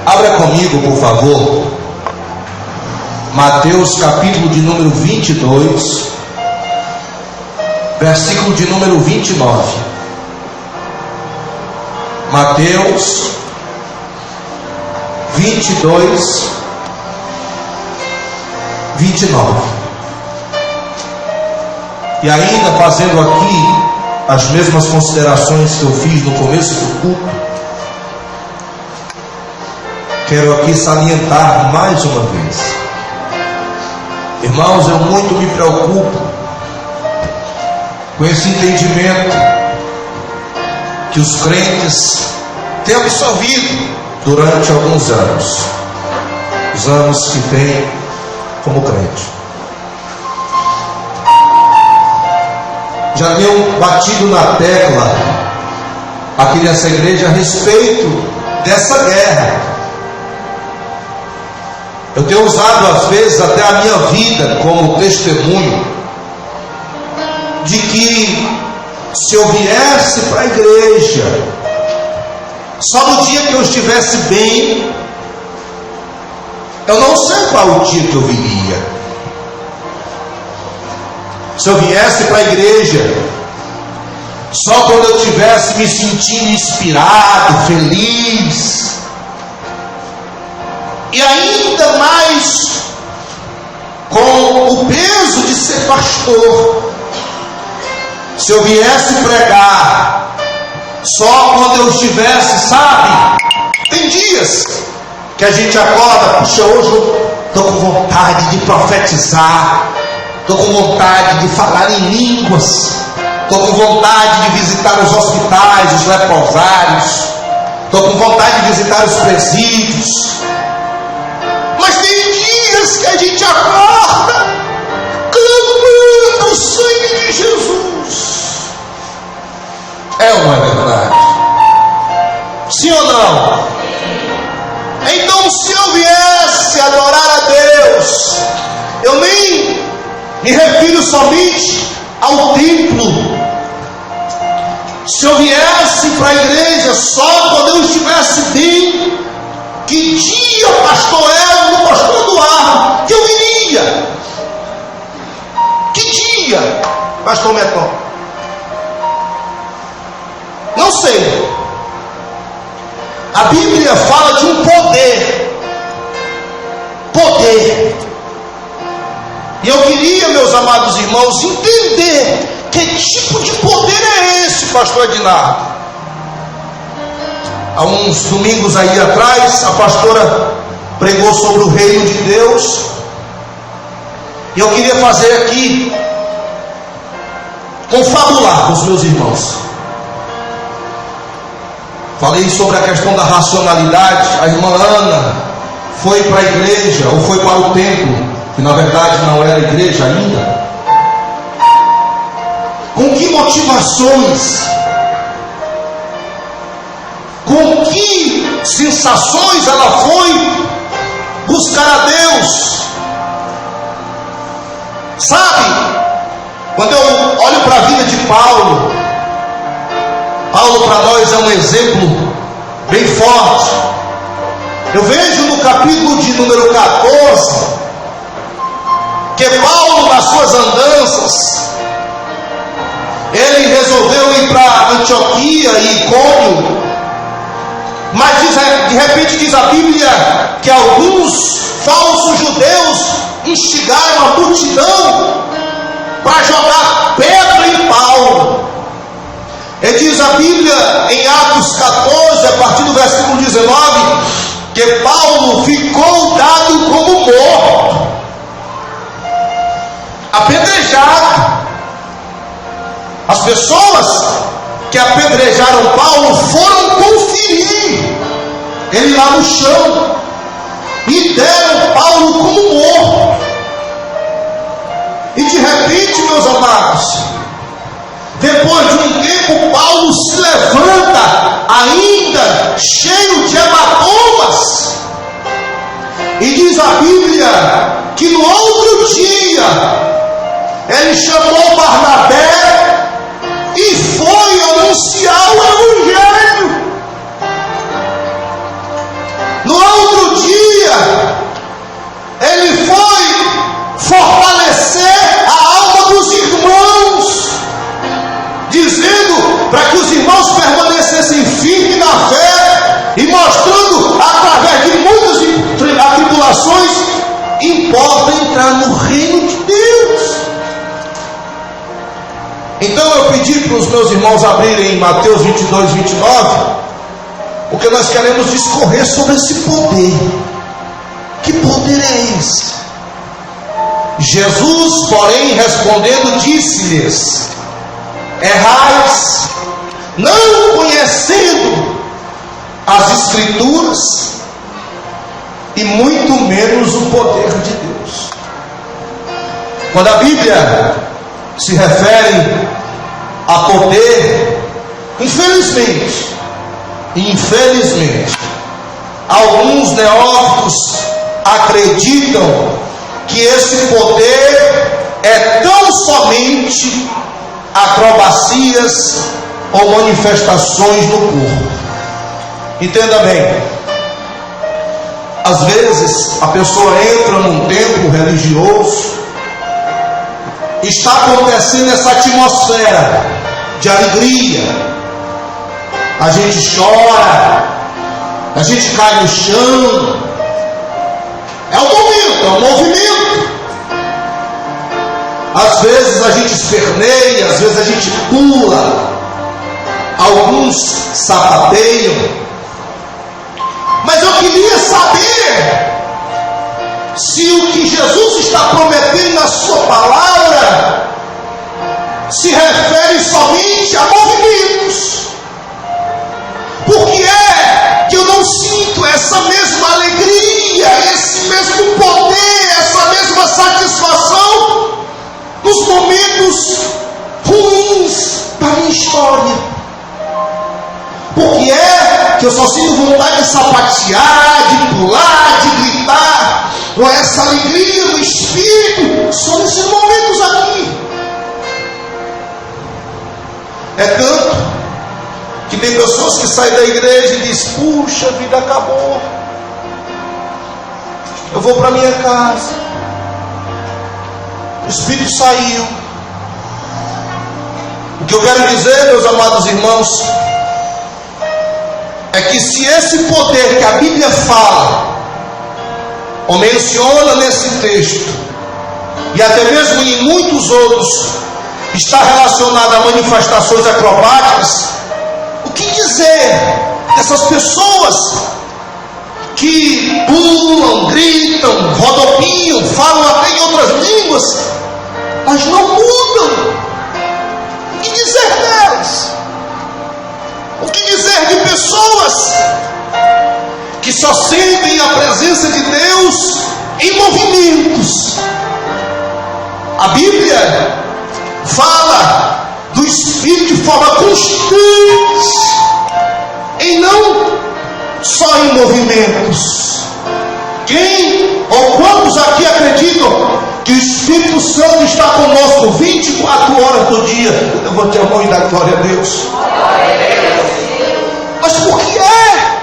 Abra comigo, por favor, Mateus capítulo de número 22, versículo de número 29. Mateus 22, 29. E ainda fazendo aqui as mesmas considerações que eu fiz no começo do culto, quero aqui salientar mais uma vez. Irmãos, eu muito me preocupo com esse entendimento que os crentes têm absorvido durante alguns anos, os anos que têm como crente. Já tenho batido na tecla aqui nessa igreja a respeito dessa guerra. Eu tenho usado às vezes até a minha vida como testemunho de que se eu viesse para a igreja só no dia que eu estivesse bem, eu não sei qual o dia que eu viria. Se eu viesse para a igreja só quando eu estivesse me sentindo inspirado, feliz, e ainda mais com o peso de ser pastor, se eu viesse pregar só quando eu estivesse, sabe, tem dias que a gente acorda, puxa, hoje eu estou com vontade de profetizar, estou com vontade de falar em línguas, estou com vontade de visitar os hospitais, os leprosários, estou com vontade de visitar os presídios. Mas tem dias que a gente acorda clamando o sangue de Jesus. É ou não é verdade? Sim ou não? Então, se eu viesse adorar a Deus, eu nem me refiro somente ao templo. Se eu viesse para a igreja só quando eu estivesse bem, que dia, pastor Elmo, pastor Eduardo, que eu iria? Que dia, pastor Meton? Não sei. A Bíblia fala de um poder. E eu queria, meus amados irmãos, entender que tipo de poder é esse, pastor Edinardo. Há uns domingos aí atrás, a pastora pregou sobre o reino de Deus, e eu queria fazer aqui, confabular com os meus irmãos. Falei sobre a questão da racionalidade. A irmã Ana foi para a igreja, ou foi para o templo, que na verdade não era igreja ainda. Com que motivações? Com que sensações ela foi buscar a Deus? Sabe, quando eu olho para a vida de Paulo para nós é um exemplo bem forte. Eu vejo no capítulo de número 14 que Paulo, nas suas andanças, ele resolveu ir para Antioquia e Icônio, mas de repente diz a Bíblia que alguns falsos judeus instigaram a multidão para jogar pedra em Paulo. E diz a Bíblia em Atos 14, a partir do versículo 19, que Paulo ficou dado como morto, apedrejado. As pessoas que apedrejaram Paulo foram conferir ele lá no chão e deram Paulo como morto. E de repente, meus amados, depois de um tempo, Paulo se levanta, ainda cheio de hematomas, e diz a Bíblia que no outro dia ele chamou Barnabé e foi anunciar o Evangelho. No para os meus irmãos abrirem em Mateus 22, 29, porque nós queremos discorrer sobre esse poder. Que poder é esse? Jesus, porém, respondendo, disse-lhes: errais, não conhecendo as Escrituras e muito menos o poder de Deus. Quando a Bíblia se refere a poder, infelizmente, alguns neófitos acreditam que esse poder é tão somente acrobacias ou manifestações no corpo. Entenda bem, às vezes a pessoa entra num templo religioso, está acontecendo essa atmosfera de alegria, a gente chora, a gente cai no chão, é um momento, é um movimento. Às vezes a gente esperneia, às vezes a gente pula, alguns sapateiam. Mas eu queria saber se o que Jesus está prometendo na sua palavra se refere somente a movimentos. Por que é que eu não sinto essa mesma alegria, esse mesmo poder, essa mesma satisfação nos momentos ruins da minha história? Por que é que eu só sinto vontade de sapatear, de pular, de gritar, com essa alegria do Espírito, só nesses momentos aqui? É tanto que tem pessoas que saem da igreja e dizem: puxa, a vida acabou, eu vou para minha casa, o Espírito saiu. O que eu quero dizer, meus amados irmãos, é que se esse poder que a Bíblia fala, ou menciona nesse texto, e até mesmo em muitos outros, está relacionado a manifestações acrobáticas, o que dizer dessas pessoas que pulam, gritam, rodopiam, falam até em outras línguas, mas não mudam? O que dizer delas? O que dizer de pessoas que só sentem a presença de Deus em movimentos? A Bíblia fala do Espírito de forma constante, e não só em movimentos. Quem ou quantos aqui acreditam que o Espírito Santo está conosco 24 horas do dia? Levante a mão e dá glória a Deus. Mas por que é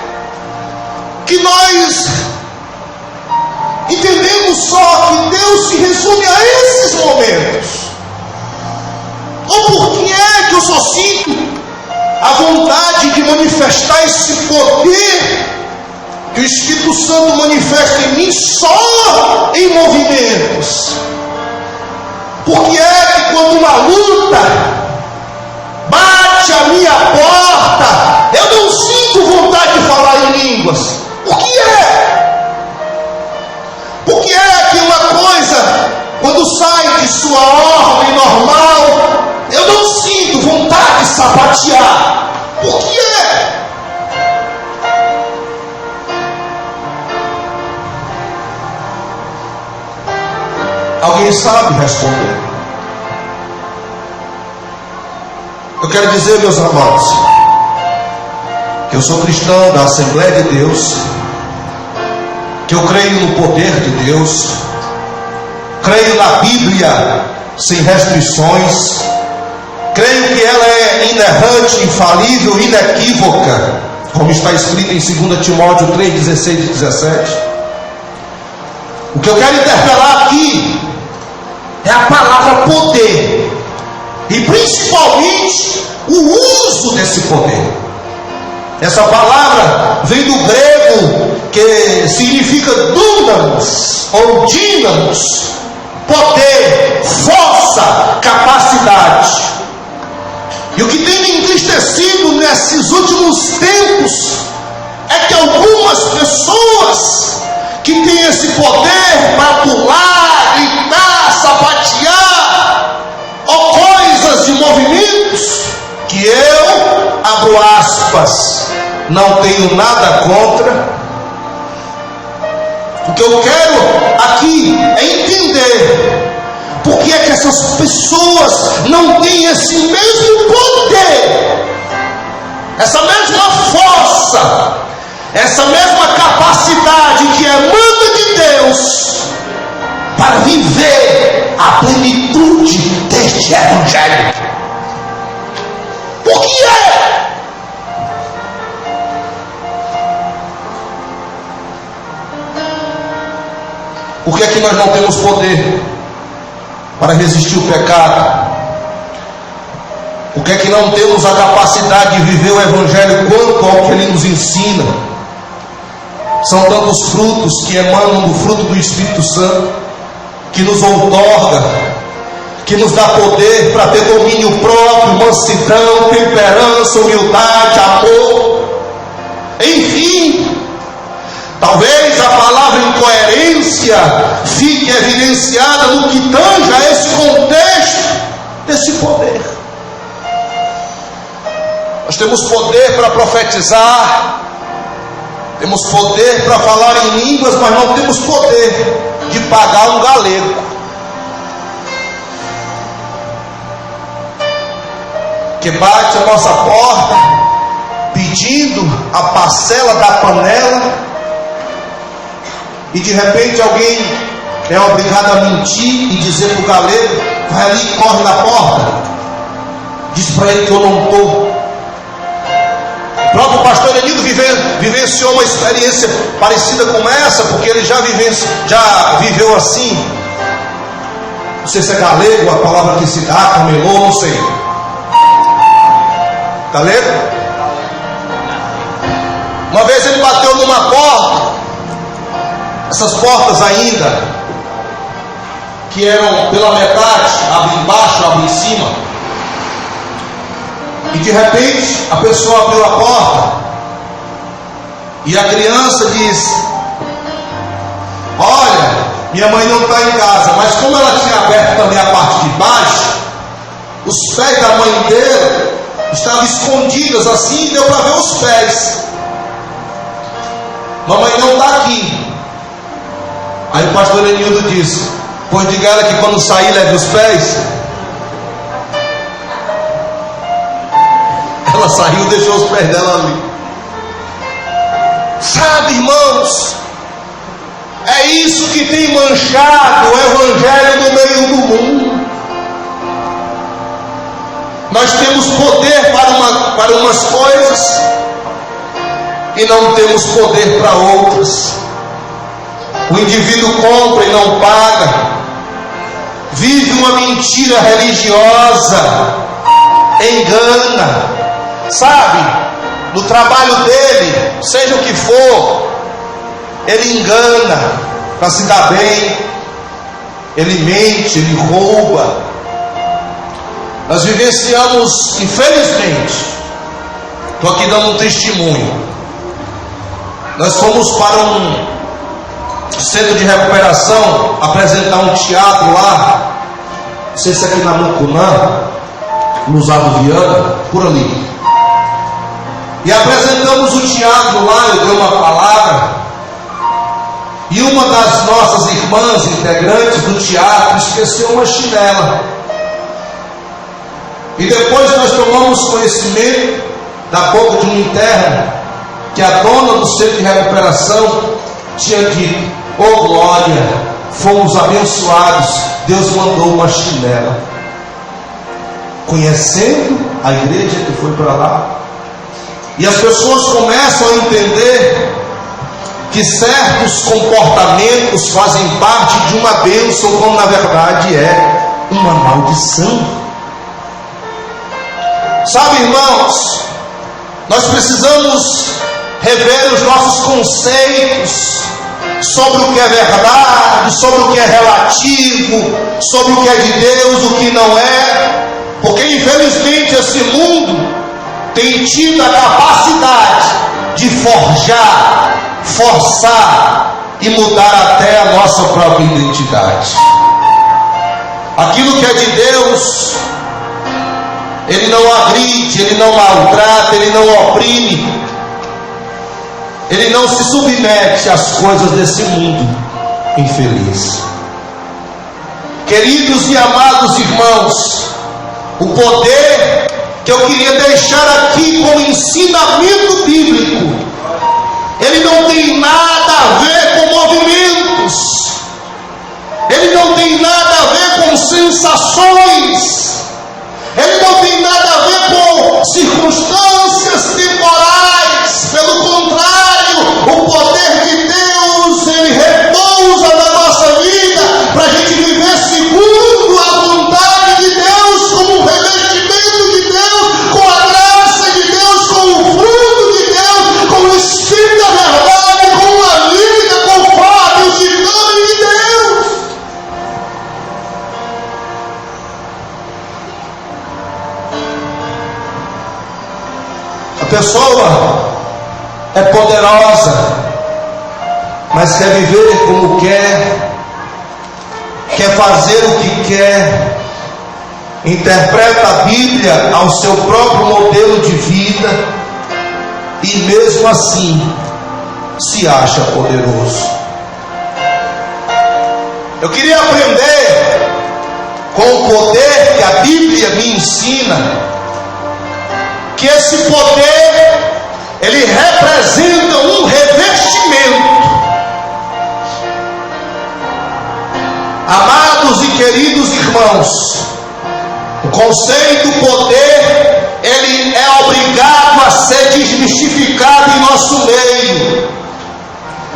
que nós entendemos só que Deus se resume a esses momentos? Ou por que é que eu só sinto a vontade de manifestar esse poder que o Espírito Santo manifesta em mim só em movimentos? Por que é que quando uma luta bate a minha porta, eu não sinto vontade de falar em línguas? Por que é? Por que é que uma coisa, quando sai de sua ordem normal, eu não sinto vontade de sapatear? Por que é? Alguém sabe responder? Eu quero dizer, meus amados, que eu sou cristão da Assembleia de Deus, que eu creio no poder de Deus, creio na Bíblia sem restrições, creio que ela é inerrante, infalível, inequívoca, como está escrito em 2 Timóteo 3, 16 e 17. O que eu quero interpelar aqui é a palavra poder, e principalmente o uso desse poder. Essa palavra vem do grego, que significa dunamis ou dínamos, poder, força, capacidade. E o que tem me entristecido nesses últimos tempos é que algumas pessoas que têm esse poder para pular, gritar, sapatear, ou coisas de movimentos, que eu, abro aspas, não tenho nada contra. O que eu quero aqui é entender por que é que essas pessoas não têm esse mesmo poder, essa mesma força, essa mesma capacidade que emana de Deus para viver a plenitude deste evangelho. Por que é? Por que é que nós não temos poder para resistir o pecado? Por que é que não temos a capacidade de viver o evangelho quanto ao que ele nos ensina? São tantos frutos que emanam do fruto do Espírito Santo, que nos outorga, que nos dá poder para ter domínio próprio, mansidão, temperança, humildade, amor, enfim. Talvez a palavra incoerência fique evidenciada no que tange a esse contexto desse poder. Nós temos poder para profetizar, temos poder para falar em línguas, mas não temos poder de pagar um galego. Que bate a nossa porta pedindo a parcela da panela, e de repente alguém é obrigado a mentir e dizer para o galego: vai ali e corre na porta, diz para ele que eu não estou. O próprio pastor Enildo vivenciou uma experiência parecida com essa, porque ele já viveu assim. Não sei se é galego a palavra que se dá, camelô, não sei. Galego? Uma vez ele bateu numa porta, essas portas ainda, que eram pela metade, abre embaixo, abre em cima, e de repente a pessoa abriu a porta, e a criança disse: olha, minha mãe não está em casa, mas como ela tinha aberto também a parte de baixo, os pés da mãe dele estavam escondidos assim, deu para ver os pés. Mamãe não está aqui. Aí o pastor Enildo disse: pois diga ela que quando sair leve os pés. Ela saiu e deixou os pés dela ali. Sabe, irmãos, é isso que tem manchado o evangelho no meio do mundo. Nós temos poder para umas coisas e não temos poder para outras. O indivíduo compra e não paga, vive uma mentira religiosa, engana, sabe? No trabalho dele, seja o que for, ele engana para se dar bem, ele mente, ele rouba. Nós vivenciamos, infelizmente, estou aqui dando um testemunho, nós fomos para um centro de recuperação apresentar um teatro lá, não sei se é aqui na Mucunã, no Zado Viana, por ali. E apresentamos o teatro lá, eu dei uma palavra, e uma das nossas irmãs integrantes do teatro esqueceu uma chinela. E depois nós tomamos conhecimento da boca de um interno que a dona do centro de recuperação tinha dito: oh glória, fomos abençoados, Deus mandou uma chinela. Conhecendo a igreja que foi para lá, e as pessoas começam a entender que certos comportamentos fazem parte de uma bênção, quando na verdade é uma maldição. Sabe, irmãos, nós precisamos rever os nossos conceitos sobre o que é verdade, sobre o que é relativo, sobre o que é de Deus, o que não é. Porque infelizmente esse mundo tem tido a capacidade de forjar, forçar e mudar até a nossa própria identidade. Aquilo que é de Deus, Ele não agride, Ele não maltrata, Ele não oprime, Ele não se submete às coisas desse mundo infeliz. Queridos e amados irmãos, o poder que eu queria deixar aqui como ensinamento bíblico, ele não tem nada a ver com movimentos, ele não tem nada a ver com sensações, ele não tem nada a ver com circunstâncias temporais. Pelo contrário, o poder de Deus, ele repousa na nossa vida para a gente viver segundo a vontade de Deus, como um revestimento de Deus, com a graça de Deus, com o fruto de Deus, com o Espírito da verdade, com uma vida conforme os ditames de Deus. A pessoa é poderosa, mas quer viver como quer fazer o que quer, interpreta a Bíblia ao seu próprio modelo de vida e mesmo assim se acha poderoso. Eu queria aprender com o poder que a Bíblia me ensina, que esse poder, ele representa um revestimento. Amados e queridos irmãos, o conceito poder, ele é obrigado a ser desmistificado em nosso meio.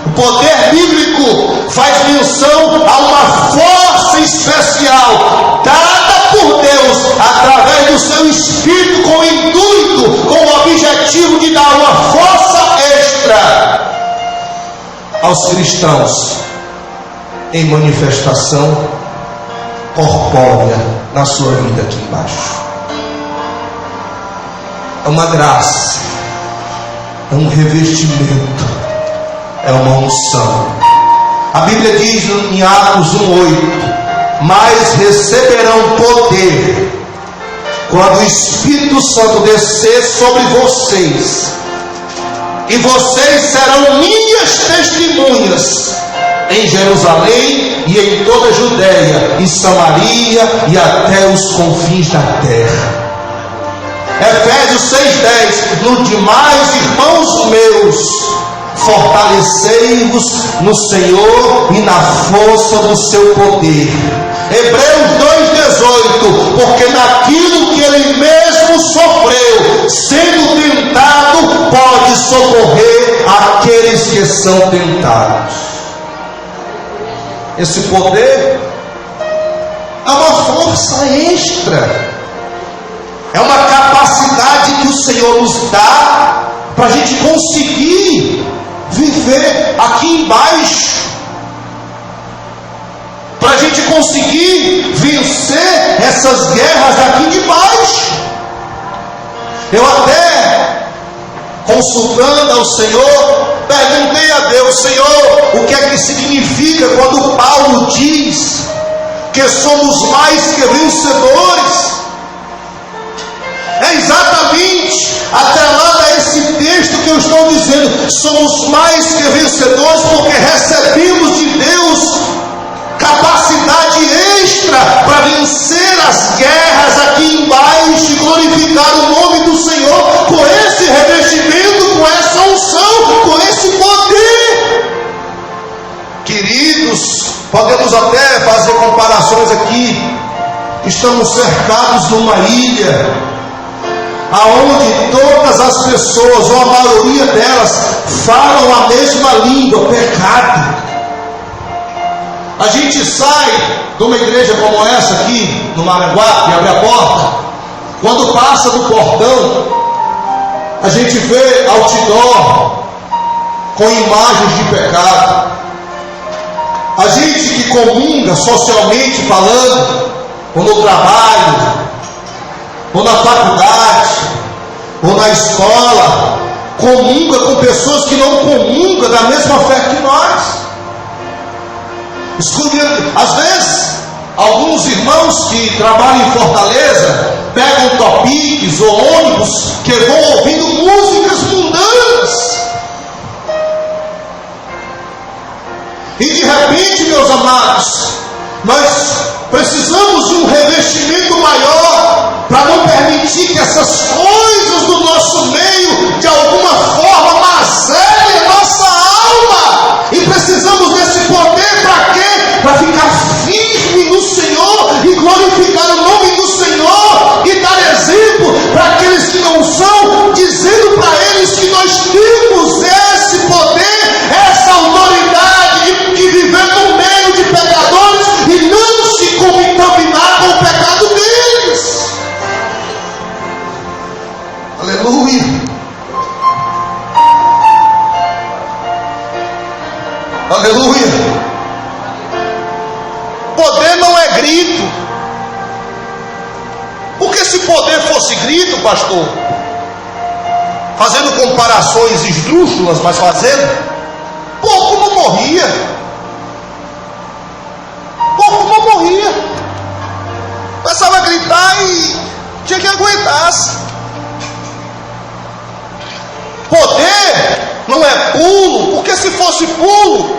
O poder bíblico faz menção a uma força especial dada por Deus através do seu Espírito, com o intuito, com o objetivo de dar uma força extra aos cristãos em manifestação corpórea na sua vida aqui embaixo. É uma graça, é um revestimento, é uma unção. A Bíblia diz em Atos 1:8: mas receberão poder quando o Espírito Santo descer sobre vocês, e vocês serão minhas testemunhas em Jerusalém e em toda a Judéia e Samaria e até os confins da terra. Efésios 6:10: no demais, irmãos meus, fortalecei-vos no Senhor e na força do seu poder. Hebreus 2:18: porque naquilo que ele mesmo sofreu, sendo tentado, pode socorrer aqueles que são tentados. Esse poder é uma força extra, é uma capacidade que o Senhor nos dá para a gente conseguir viver aqui embaixo, para a gente conseguir vencer essas guerras aqui de baixo. Eu até, consultando ao Senhor, perguntei a Deus: Senhor, o que é que significa quando Paulo diz que somos mais que vencedores? É exatamente atrelado a esse texto que eu estou dizendo. Somos mais que vencedores porque recebemos de Deus capacidade extra para vencer as guerras aqui embaixo e glorificar o nome do Senhor com esse revestimento, com essa unção, com esse poder. Queridos, podemos até fazer comparações aqui. Estamos cercados de uma ilha aonde todas as pessoas, ou a maioria delas, falam a mesma língua, pecado. A gente sai de uma igreja como essa aqui, no Maranguape, e abre a porta. Quando passa do portão, a gente vê outdoor com imagens de pecado. A gente que comunga socialmente falando, ou no trabalho, ou na faculdade, ou na escola, comunga com pessoas que não comungam da mesma fé que nós. Escute, às vezes, alguns irmãos que trabalham em Fortaleza pegam topiques ou ônibus que vão ouvindo músicas mundanas. E de repente, meus amados, nós precisamos de um revestimento maior para não permitir que essas coisas do nosso meio de alguma forma mazelem a nossa alma. E precisamos desse poder para quê? Para ficar firme no Senhor e glorificar o nome do Senhor e dar exemplo para aqueles que não são, dizendo para eles que nós temos esse poder, essa autoridade de viver no meio de pecadores e não se contaminar com o pecado deles. Aleluia. Aleluia. Poder não é grito. Porque se poder fosse grito, pastor, fazendo comparações esdrúxulas, mas fazendo, pouco não morria. Pouco não morria. Começava a gritar e tinha que aguentar-se. Poder não é pulo, porque se fosse pulo,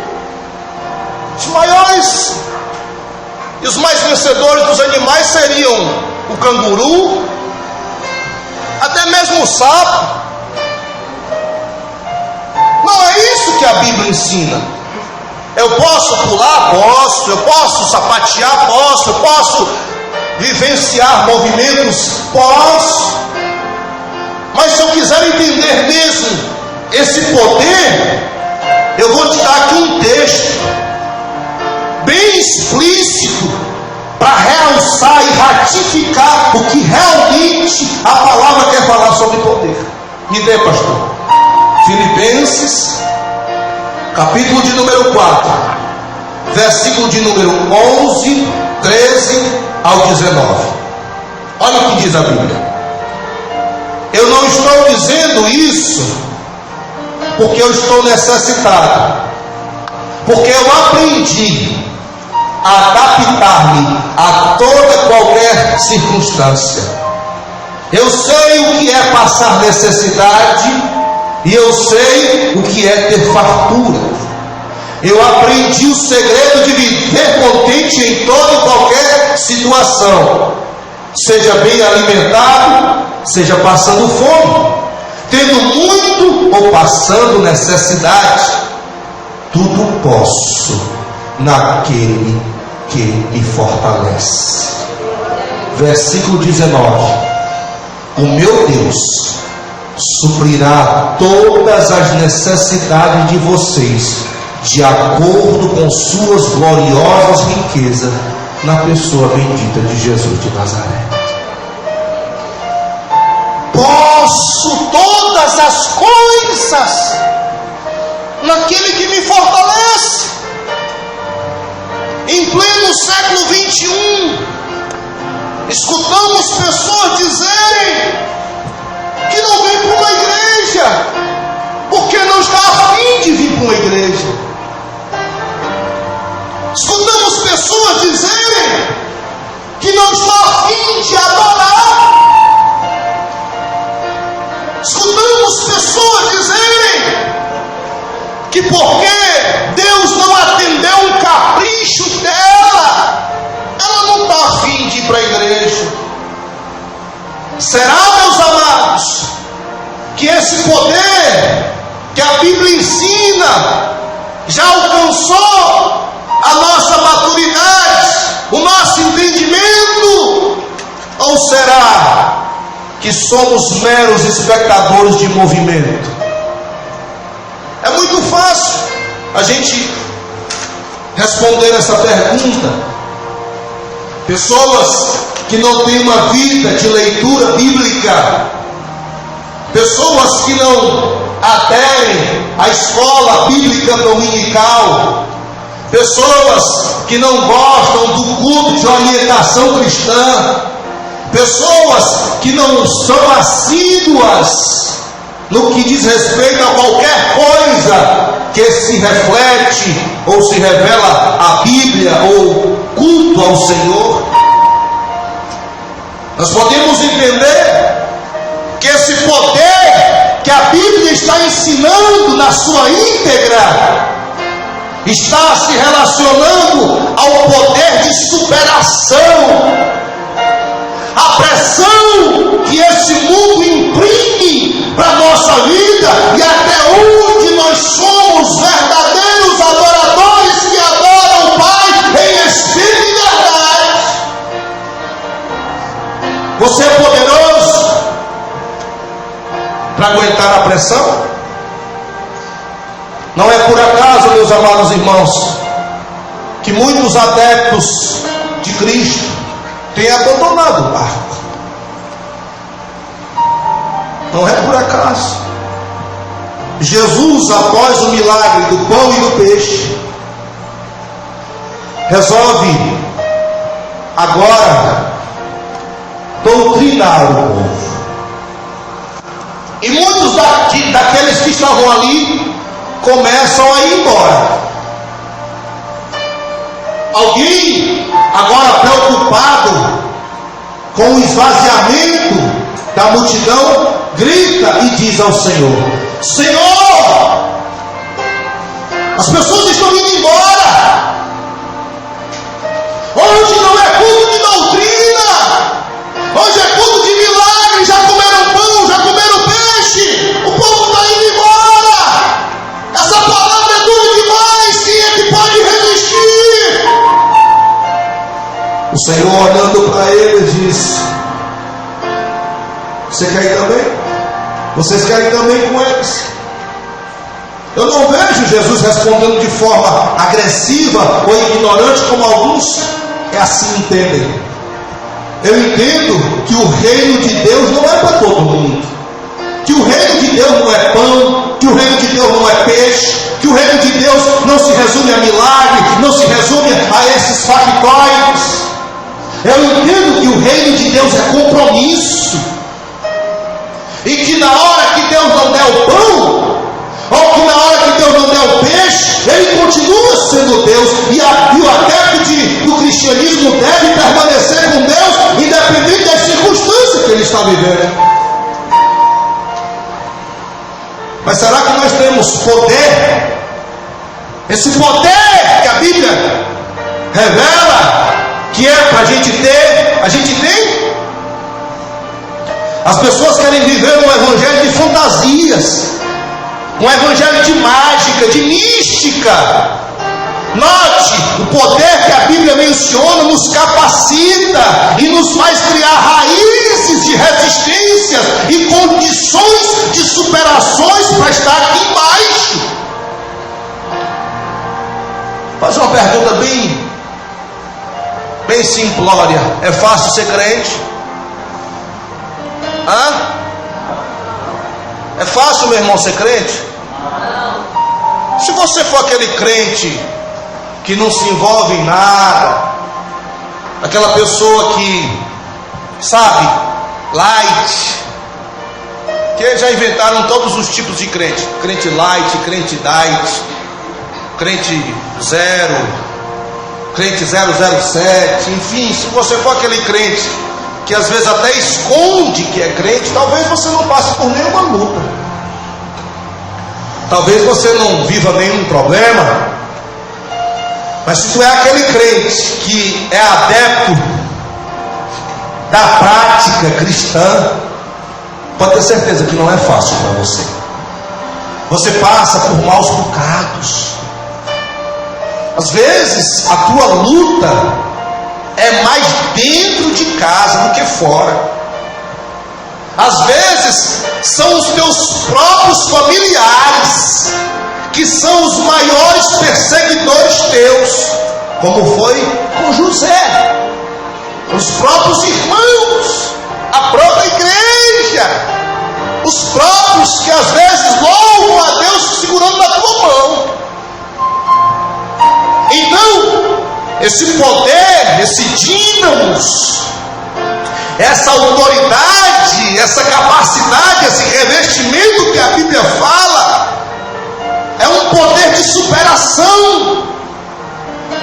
os maiores e os mais vencedores dos animais seriam o canguru, até mesmo o sapo. Não é isso que a Bíblia ensina. Eu posso pular? Posso. Eu posso sapatear? Posso. Eu posso vivenciar movimentos? Posso. Mas se eu quiser entender mesmo esse poder, eu vou te dar aqui um texto bem explícito para realçar e ratificar o que realmente a palavra quer falar sobre poder. Me dê, pastor. Filipenses, capítulo de número 4, versículo de número 11, 13 ao 19. Olha o que diz a Bíblia. Eu não estou dizendo isso porque eu estou necessitado, porque eu aprendi a adaptar-me a toda qualquer circunstância. Eu sei o que é passar necessidade e eu sei o que é ter fartura. Eu aprendi o segredo de viver contente em toda e qualquer situação, seja bem alimentado, seja passando fome, tendo muito ou passando necessidade. Tudo posso naquele que me fortalece. Versículo 19. O meu Deus suprirá todas as necessidades de vocês, de acordo com suas gloriosas riquezas, na pessoa bendita de Jesus de Nazaré. Posso todas as coisas naquele que me fortalece. Em pleno século 21, escutamos pessoas dizerem que não vem para uma igreja porque não está a fim de vir para uma igreja. Escutamos pessoas dizerem que não está a fim de adorar. Escutamos pessoas dizerem que porque Deus não atendeu um capricho dela, ela não está a fim de ir para a igreja. Será, meus amados, que esse poder que a Bíblia ensina já alcançou a nossa maturidade, o nosso entendimento? Ou será que somos meros espectadores de movimento? É muito fácil a gente responder essa pergunta. Pessoas que não têm uma vida de leitura bíblica, pessoas que não aderem à escola bíblica dominical, pessoas que não gostam do culto de orientação cristã, pessoas que não são assíduas no que diz respeito a qualquer coisa que se reflete ou se revela a Bíblia ou culto ao Senhor. Nós podemos entender que esse poder que a Bíblia está ensinando na sua íntegra está se relacionando ao poder de superação, a pressão que esse mundo imprime para a nossa vida e até onde nós somos verdadeiros adoradores que adoram o Pai em espírito e verdade. Você é poderoso para aguentar a pressão? Não é por acaso, meus amados irmãos, que muitos adeptos de Cristo têm abandonado o barco. Não é por acaso. Jesus, após o milagre do pão e do peixe, resolve agora doutrinar o povo. E muitos daqueles que estavam ali começam a ir embora. Alguém, agora preocupado com o esvaziamento da multidão, grita e diz ao Senhor: Senhor, as pessoas estão indo embora. Hoje não é culto de doutrina, hoje é culto de milagre. Já comeram pão, já comeram peixe, o povo está indo embora. Essa palavra é dura demais, quem é que pode resistir? O Senhor, olhando para ele, diz: você quer ir também? Vocês querem ir também com eles? Eu não vejo Jesus respondendo de forma agressiva ou ignorante como alguns assim entendem. Eu entendo que o reino de Deus não é para todo mundo, que o reino de Deus não é pão, que o reino de Deus não é peixe, que o reino de Deus não se resume a milagre, não se resume a esses factóides. Eu entendo que o reino de Deus é compromisso, e que na hora que Deus não der o pão, ou que na hora que Deus não der o peixe, Ele continua sendo Deus, e o adepto do cristianismo deve permanecer com Deus, independente das circunstâncias que ele está vivendo. Mas será que nós temos poder? Esse poder que a Bíblia revela que é para a gente ter, a gente tem? As pessoas querem viver um evangelho de fantasias, um evangelho de mágica, de mística. Note, o poder que a Bíblia menciona nos capacita e nos faz criar raízes de resistência e condições de superações para estar aqui embaixo. Faz uma pergunta bem simplória: é fácil ser crente? É fácil, meu irmão, ser crente? Se você for aquele crente que não se envolve em nada, aquela pessoa que, sabe, light, que já inventaram todos os tipos de crente: crente light, crente diet, crente zero, crente 007, enfim. Se você for aquele crente que às vezes até esconde que é crente, talvez você não passe por nenhuma luta, talvez você não viva nenhum problema. Mas se tu é aquele crente que é adepto da prática cristã, pode ter certeza que não é fácil para você. Você passa por maus bocados. Às vezes a tua luta é mais dentro de casa do que fora. Às vezes são os teus próprios familiares que são os maiores perseguidores teus, como foi com José. Os próprios irmãos, a própria igreja, os próprios que às vezes louvam a Deus segurando na tua mão. Então, esse poder, esse dínamos, essa autoridade, essa capacidade, esse revestimento que a Bíblia fala, é um poder de superação.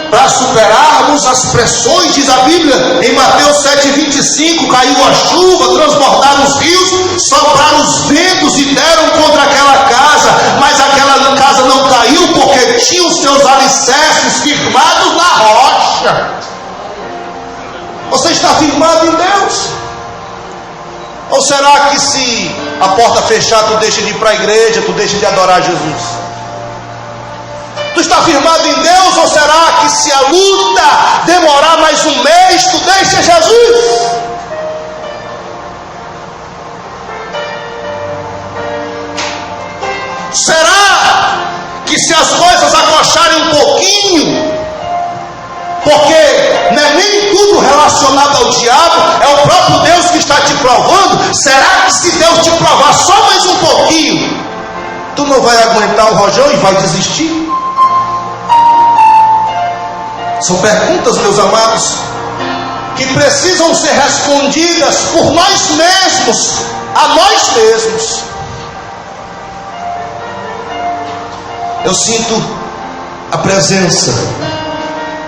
Para superarmos as pressões, diz a Bíblia em Mateus 7,25, caiu a chuva, transbordaram os rios, sopraram os ventos e deram contra aquela casa, mas aquela casa não caiu, porque tinha os seus alicerces firmados na rocha. Você está firmado em Deus? Ou será que se a porta fechar, tu deixa de ir para a igreja, tu deixa de adorar Jesus? Tu está firmado em Deus, ou será que se a luta demorar mais um mês, tu deixa Jesus? Será que se as coisas acocharem um pouquinho, porque não é nem tudo relacionado ao diabo, é o próprio Deus que está te provando, será que se Deus te provar só mais um pouquinho, tu não vai aguentar o rojão e vai desistir? São perguntas, meus amados, que precisam ser respondidas por nós mesmos, a nós mesmos. Eu sinto a presença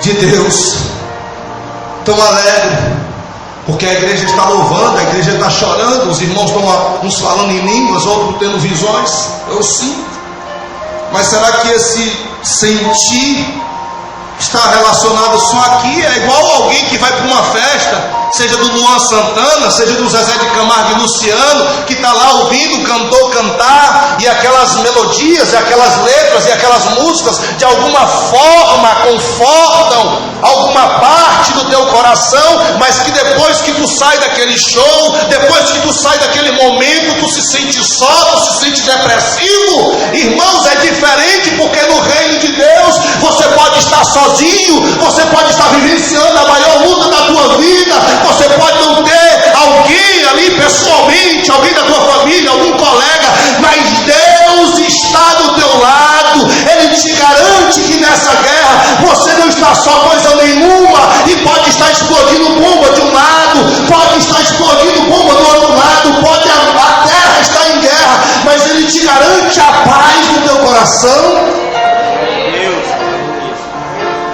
de Deus tão alegre, porque a igreja está louvando, a igreja está chorando, os irmãos estão uns falando em línguas, outros tendo visões. Eu sinto. Mas será que esse sentir está relacionado só aqui? É igual alguém que vai para uma festa, seja do Luan Santana, seja do Zezé de Camargo e Luciano, que está lá ouvindo o cantor cantar, e aquelas melodias, e aquelas letras, e aquelas músicas, de alguma forma confortam alguma parte do teu coração, mas que depois que tu sai daquele show, depois que tu sai daquele momento, tu se sente só, tu se sente depressivo. Irmãos, é diferente, porque no reino de Deus, você pode estar sozinho, você pode estar vivenciando a maior luta da tua vida, você pode não ter alguém ali pessoalmente, alguém da tua família, algum colega, mas Deus está do teu lado. Ele te garante que nessa guerra você não está só coisa nenhuma, e pode estar explodindo bomba de um lado, pode estar explodindo bomba do outro lado, pode a terra estar em guerra, mas Ele te garante a paz no teu coração.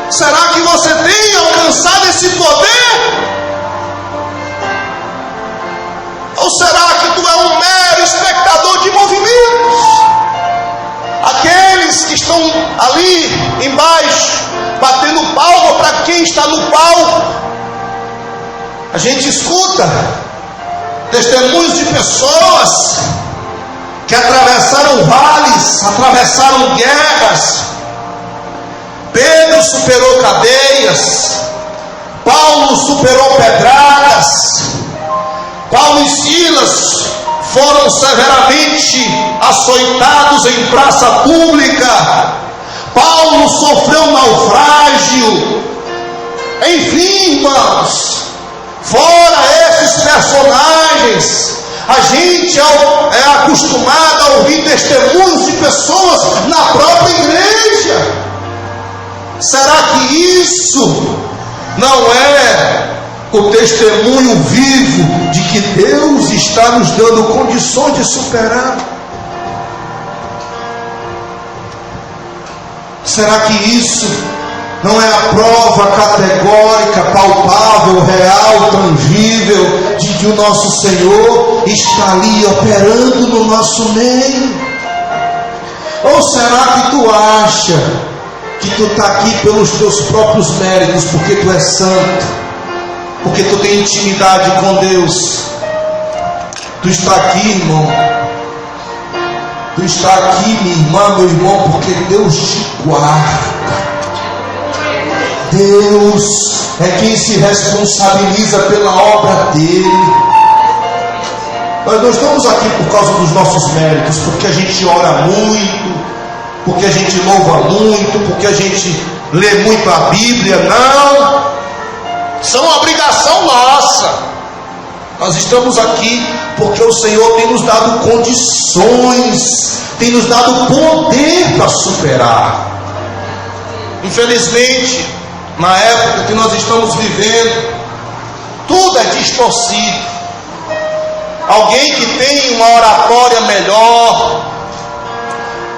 Será que você tem alcançado esse poder? Ou será que tu é um mero espectador de movimentos? Aqueles que estão ali embaixo, batendo palma para quem está no palco. A gente escuta testemunhos de pessoas que atravessaram vales, atravessaram guerras. Pedro superou cadeias, Paulo superou pedradas, Paulo e Silas foram severamente açoitados em praça pública, Paulo sofreu um naufrágio. Enfim, irmãos, fora esses personagens, a gente é acostumado a ouvir testemunhos de pessoas na própria igreja. Será que isso não é o testemunho vivo de que Deus está nos dando condições de superar? Será que isso não é a prova categórica, palpável, real, tangível de que o nosso Senhor está ali operando no nosso meio? Ou será que tu acha que tu está aqui pelos teus próprios méritos, porque tu és santo, porque tu tem intimidade com Deus? Tu está aqui, irmão, tu está aqui, minha irmã, meu irmão, porque Deus te guarda. Deus é quem se responsabiliza pela obra dele. Nós não estamos aqui por causa dos nossos méritos, porque a gente ora muito, porque a gente louva muito, porque a gente lê muito a Bíblia. Não, isso é uma obrigação nossa. Nós estamos aqui porque o Senhor tem nos dado condições, tem nos dado poder para superar. Infelizmente, na época que nós estamos vivendo, tudo é distorcido. Alguém que tem uma oratória melhor,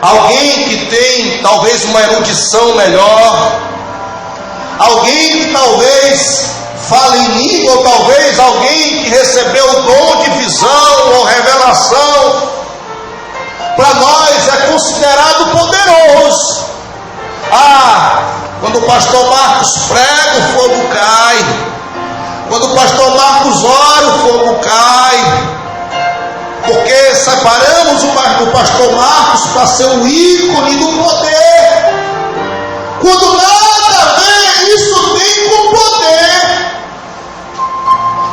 alguém que tem talvez uma erudição melhor, alguém que talvez fala em língua, ou talvez alguém que recebeu o dom de visão ou revelação, para nós é considerado poderoso. Quando o pastor Marcos prega, o fogo cai. Quando o pastor Marcos ora, o fogo cai. Porque separamos o pastor Marcos para ser o ícone do poder, quando nada a ver isso tem com poder.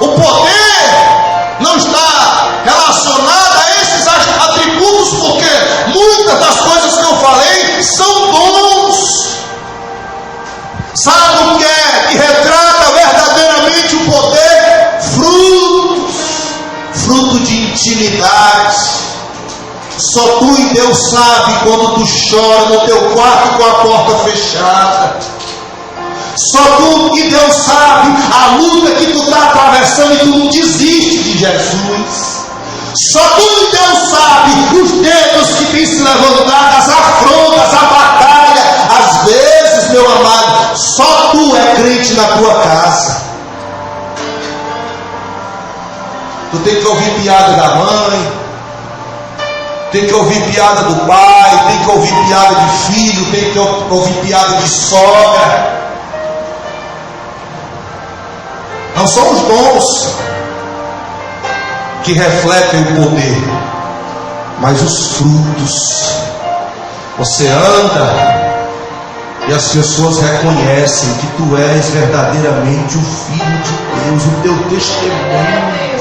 O poder não está relacionado a esses atributos, porque muitas das coisas que eu falei são dons. Sabe o que é que retrata verdadeiramente o poder? Fruto de intimidade. Só tu e Deus sabe quando tu chora no teu quarto com a porta fechada. Só tu e Deus sabe a luta que tu está atravessando e tu não desiste de Jesus. Só tu e Deus sabe os dedos que têm se levantado, as afrontas, a batalha. Às vezes, meu amado, só tu é crente na tua casa. Tu tem que ouvir piada da mãe, tem que ouvir piada do pai, tem que ouvir piada de filho, tem que ouvir piada de sogra. Não são os dons que refletem o poder, mas os frutos. Você anda e as pessoas reconhecem que tu és verdadeiramente o Filho de Deus, o teu testemunho,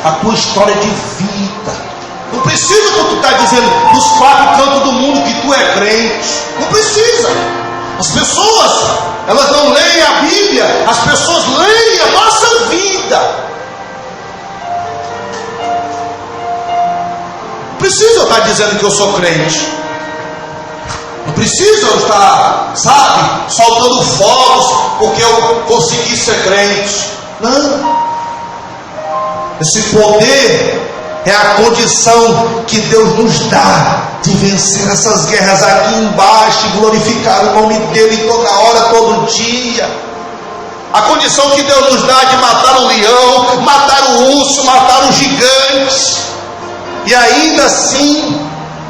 a tua história de vida. Não precisa que tu está dizendo dos 4 cantos do mundo que tu é crente. Não precisa. As pessoas, elas não leem a Bíblia, as pessoas leem a nossa vida. Não precisa eu estar dizendo que eu sou crente. Não precisa eu estar, soltando fogos porque eu consegui ser crente. Não. Esse poder é a condição que Deus nos dá de vencer essas guerras aqui embaixo e glorificar o nome dele toda hora, todo dia. A condição que Deus nos dá de matar o leão, matar o urso, matar o gigante, e ainda assim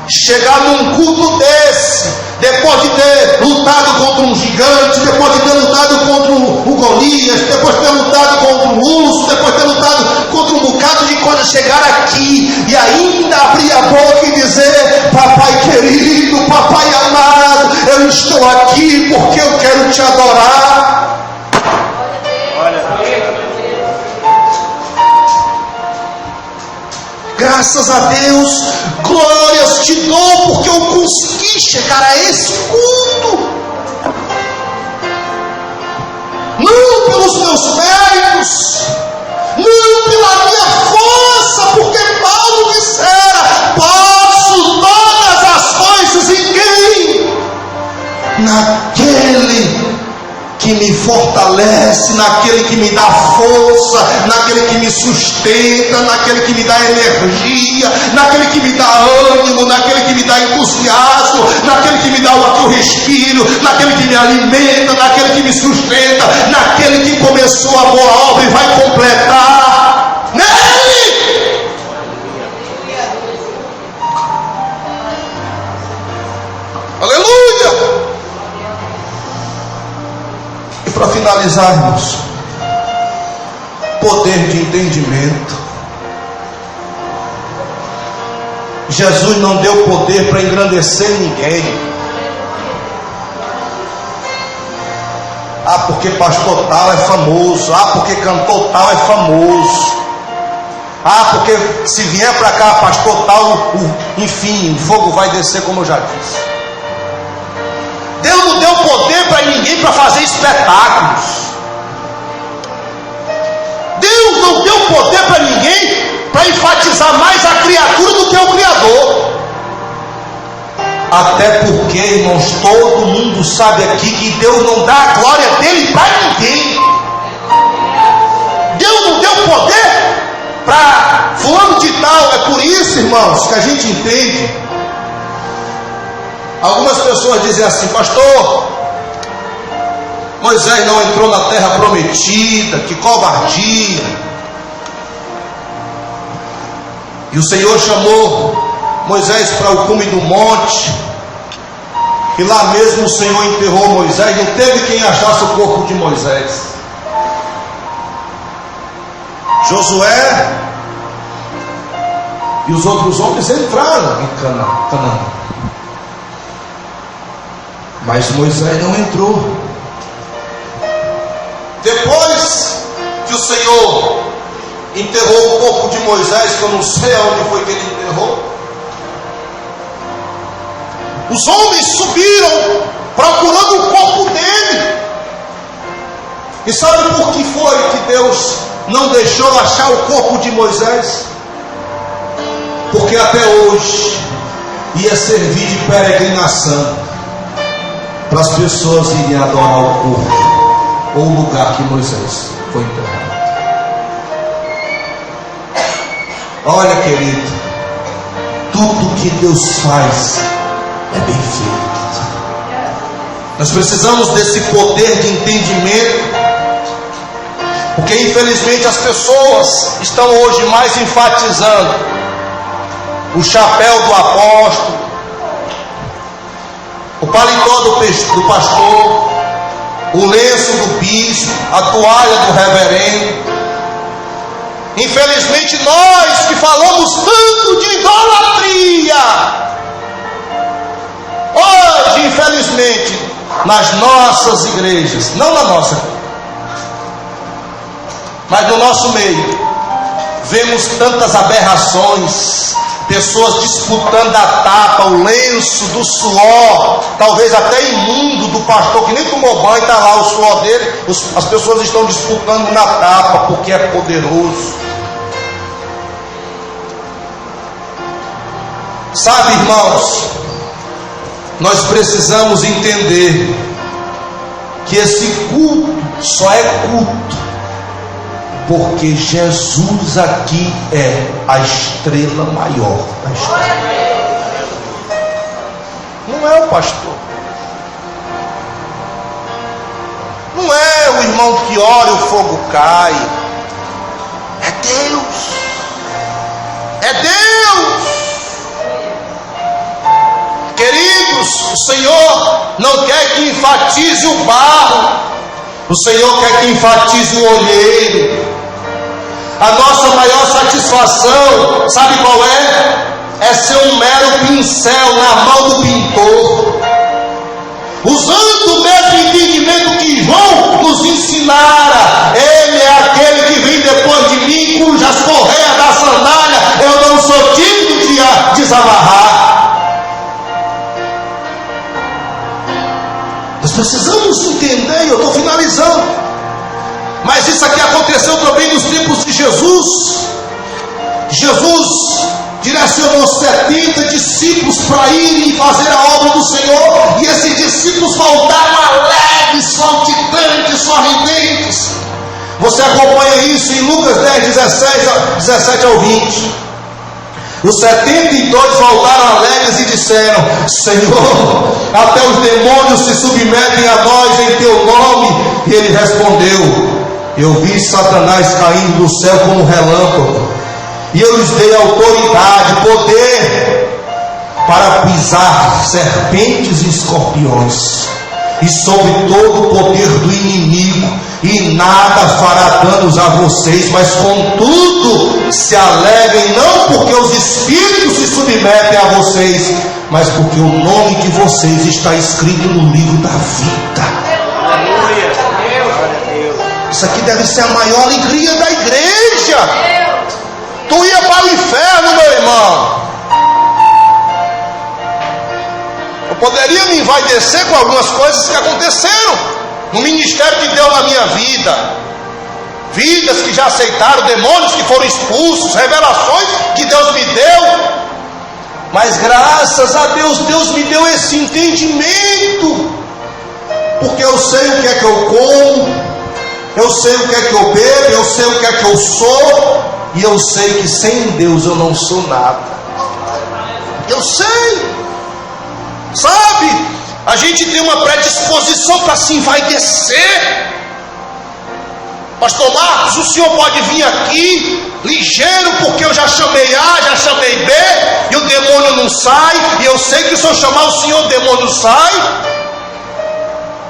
chegar num culto desse, depois de ter lutado contra um gigante, depois de ter lutado contra o Golias, depois de ter lutado contra um urso, depois de ter lutado contra um bocado de coisas, chegar aqui e ainda abrir a boca e dizer: papai querido, papai amado, eu estou aqui porque eu quero te adorar. Graças a Deus, glórias te dou porque eu consegui chegar a esse culto. Não pelos meus méritos, não pela minha força, porque Paulo dissera: posso todas as coisas em quem? Naquele que me fortalece, naquele que me dá força, naquele que me sustenta, naquele que me dá energia, naquele que me dá ânimo, naquele que me dá entusiasmo, naquele que me dá o ar que eu respiro, naquele que me alimenta, naquele que me sustenta, naquele que começou a boa obra e vai completar. Nele! Aleluia! E para finalizarmos, poder de entendimento. Jesus não deu poder para engrandecer ninguém. Porque pastor tal é famoso. Porque cantor tal é famoso. Porque se vier para cá pastor tal, enfim, o fogo vai descer, como eu já disse. Deus não deu poder para ninguém para fazer espetáculos. Deus não deu poder para ninguém para enfatizar mais a criatura do que o Criador. Até porque, irmãos, todo mundo sabe aqui que Deus não dá a glória dele para ninguém. Deus para fulano de tal. É por isso, irmãos, que a gente entende. Algumas pessoas dizem assim: pastor, Moisés não entrou na terra prometida, que covardia. E o Senhor chamou Moisés para o cume do monte, e lá mesmo o Senhor enterrou Moisés. Não teve quem achasse o corpo de Moisés. Josué e os outros homens entraram em Canaã, mas Moisés não entrou. Depois que o Senhor enterrou o corpo de Moisés, que eu não sei aonde foi que ele enterrou, os homens subiram procurando o corpo dele. E sabe por que foi que Deus não deixou achar o corpo de Moisés? Porque até hoje ia servir de peregrinação para as pessoas irem adorar o corpo ou o lugar que Moisés foi enterrado. Olha, querido, tudo que Deus faz é bem feito. Nós precisamos desse poder de entendimento, porque infelizmente as pessoas estão hoje mais enfatizando o chapéu do apóstolo, o paletó do pastor, o lenço do bispo, a toalha do reverendo. Infelizmente nós que falamos tanto de idolatria, hoje infelizmente nas nossas igrejas, não na nossa, mas no nosso meio, vemos tantas aberrações, pessoas disputando a tapa, o lenço do suor, talvez até imundo do pastor, que nem tomou banho, está lá o suor dele. As pessoas estão disputando na tapa, porque é poderoso. Sabe, irmãos, nós precisamos entender que esse culto só é culto porque Jesus aqui é a estrela maior da história. Não é o pastor, não é o irmão que ora e o fogo cai. É Deus, é Deus. Queridos, o Senhor não quer que enfatize o barro, o Senhor quer que enfatize o olheiro. A nossa maior satisfação, sabe qual é? É ser um mero pincel na mão do pintor, usando o mesmo entendimento que João nos ensinara. Ele é aquele que vem depois de mim, cujas correias da sandália eu não sou digno de desamarrar. Nós precisamos entender, eu estou finalizando, mas isso aqui aconteceu também nos tempos de Jesus. Jesus direcionou 70 discípulos para irem fazer a obra do Senhor, e esses discípulos voltaram alegres, saltitantes, sorridentes. Você acompanha isso em Lucas 10, 17 ao 20. Os 72 voltaram alegres e disseram: Senhor, até os demônios se submetem a nós em teu nome. E ele respondeu: eu vi Satanás caindo do céu como um relâmpago, e eu lhes dei autoridade, poder para pisar serpentes e escorpiões, e sobre todo o poder do inimigo, e nada fará danos a vocês. Mas contudo se alegrem, não porque os espíritos se submetem a vocês, mas porque o nome de vocês está escrito no livro da vida. Isso aqui deve ser a maior alegria da igreja. Tu ia para o inferno, meu irmão. Eu poderia me envaidecer com algumas coisas que aconteceram no ministério que deu na minha vida, vidas que já aceitaram, demônios que foram expulsos, revelações que Deus me deu. Mas graças a Deus, Deus me deu esse entendimento, porque eu sei o que é que eu como, eu sei o que é que eu bebo, eu sei o que é que eu sou. E eu sei que sem Deus eu não sou nada. Eu sei. Sabe? A gente tem uma predisposição para se envaidecer. Pastor Marcos, o senhor pode vir aqui ligeiro, porque eu já chamei A, já chamei B, e o demônio não sai. E eu sei que se eu chamar o senhor, o demônio sai.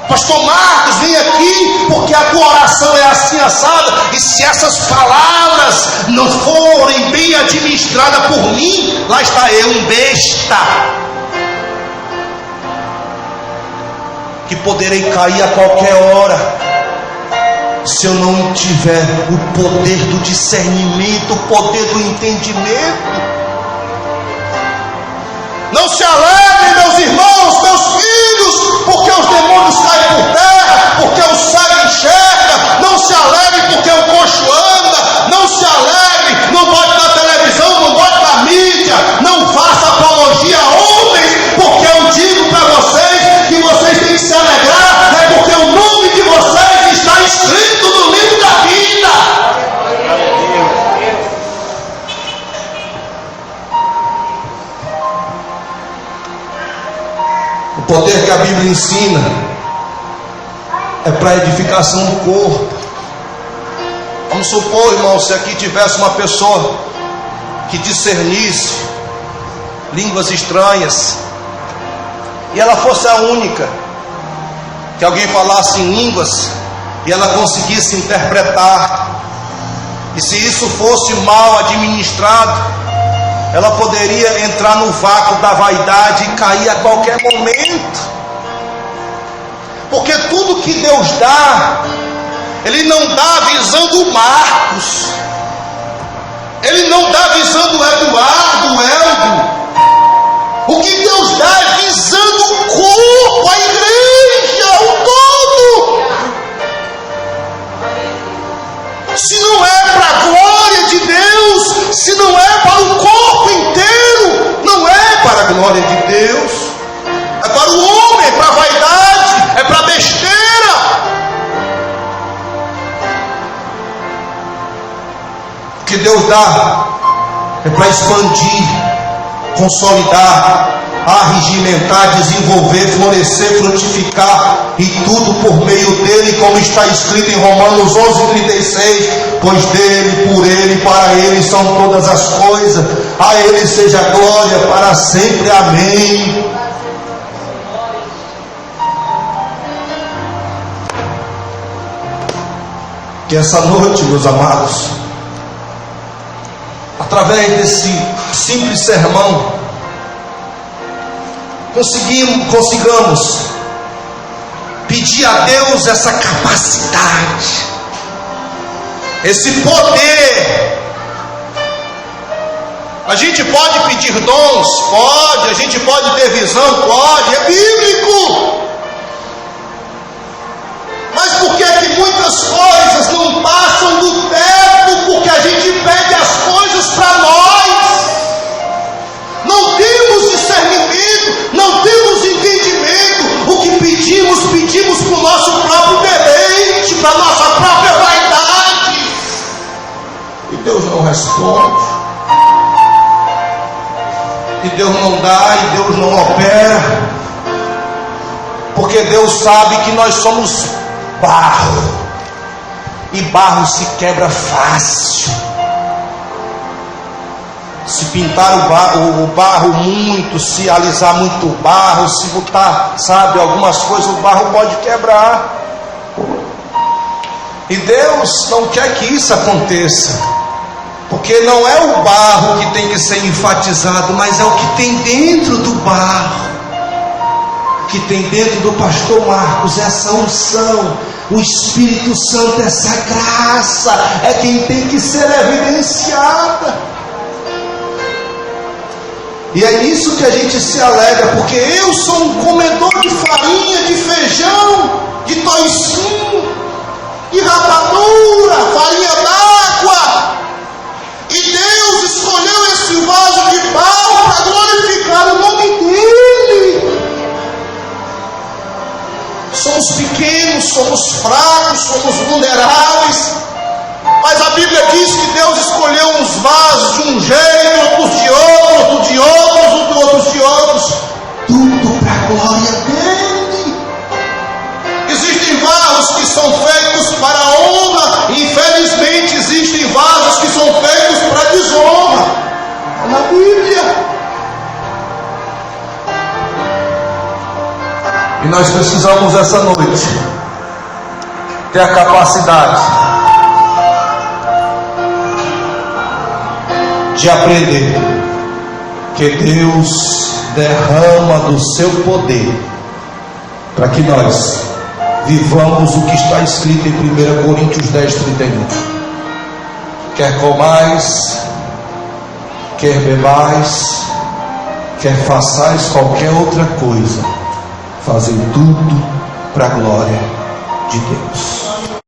Pastor Marcos, vem aqui, porque a tua oração é assim assada. E se essas palavras não forem bem administradas por mim, lá está eu, um besta, que poderei cair a qualquer hora, se eu não tiver o poder do discernimento, o poder do entendimento. Não se alegrem, meus irmãos, meus filhos, porque os demônios caem por terra, porque o cego enxerga. Não se alegrem porque o coxo anda. Não se alegrem, não bote na televisão, não bote na mídia. Não faça apologia a homens, porque eu digo para vocês que vocês têm que se alegrar, é porque o nome de vocês está escrito no livro da vida. O poder que a Bíblia ensina é para a edificação do corpo. Vamos supor, irmão, se aqui tivesse uma pessoa que discernisse línguas estranhas, e ela fosse a única que alguém falasse em línguas e ela conseguisse interpretar, e se isso fosse mal administrado, ela poderia entrar no vácuo da vaidade e cair a qualquer momento. Porque tudo que Deus dá, Ele não dá visando o Marcos, Ele não dá visando o Eduardo, o Eldo. O que Deus dá é visando o corpo, a igreja, o todo. Se não é para a glória de Deus, se não é para o corpo inteiro, não é para a glória de Deus. É para o homem, é para a vaidade, é para a besteira. O que Deus dá é para expandir, consolidar, arregimentar, desenvolver, florescer, frutificar, e tudo por meio dele, como está escrito em Romanos 11:36, pois dele, por ele, para ele são todas as coisas, a ele seja glória para sempre, amém. Que essa noite, meus amados, através desse simples sermão, consigamos pedir a Deus essa capacidade, esse poder. A gente pode pedir dons? Pode. A gente pode ter visão? Pode. É bíblico. Mas por que é que muitas coisas não passam do teto? Porque a gente pede as coisas para nós. Não temos discernimento, não temos entendimento. O que pedimos para o nosso próprio deleite, para a nossa própria vaidade. E Deus não responde. E Deus não dá, e Deus não opera. Porque Deus sabe que nós somos barro. E barro se quebra fácil. Se pintar o barro muito, se alisar muito o barro, se botar, sabe, algumas coisas, o barro pode quebrar. E Deus não quer que isso aconteça, porque não é o barro que tem que ser enfatizado, mas é o que tem dentro do barro, que tem dentro do pastor Marcos, essa unção, o Espírito Santo, essa graça, é quem tem que ser evidenciada. E é nisso que a gente se alegra, porque eu sou um comedor de farinha, de feijão, de toicinho, de rapadura, farinha d'água. E Deus escolheu esse vaso de barro para glorificar o nome dEle. Somos pequenos, somos fracos, somos vulneráveis, Mas a Bíblia diz que Deus escolheu uns vasos de um jeito, outros de outros de outros, tudo para a glória dele. Existem vasos que são feitos para a honra, infelizmente existem vasos que são feitos para a desonra. Na Bíblia. E nós precisamos essa noite ter a capacidade de aprender que Deus derrama do seu poder para que nós vivamos o que está escrito em 1 Coríntios 10:31. Quer comais, quer bebais, quer façais qualquer outra coisa, fazem tudo para a glória de Deus.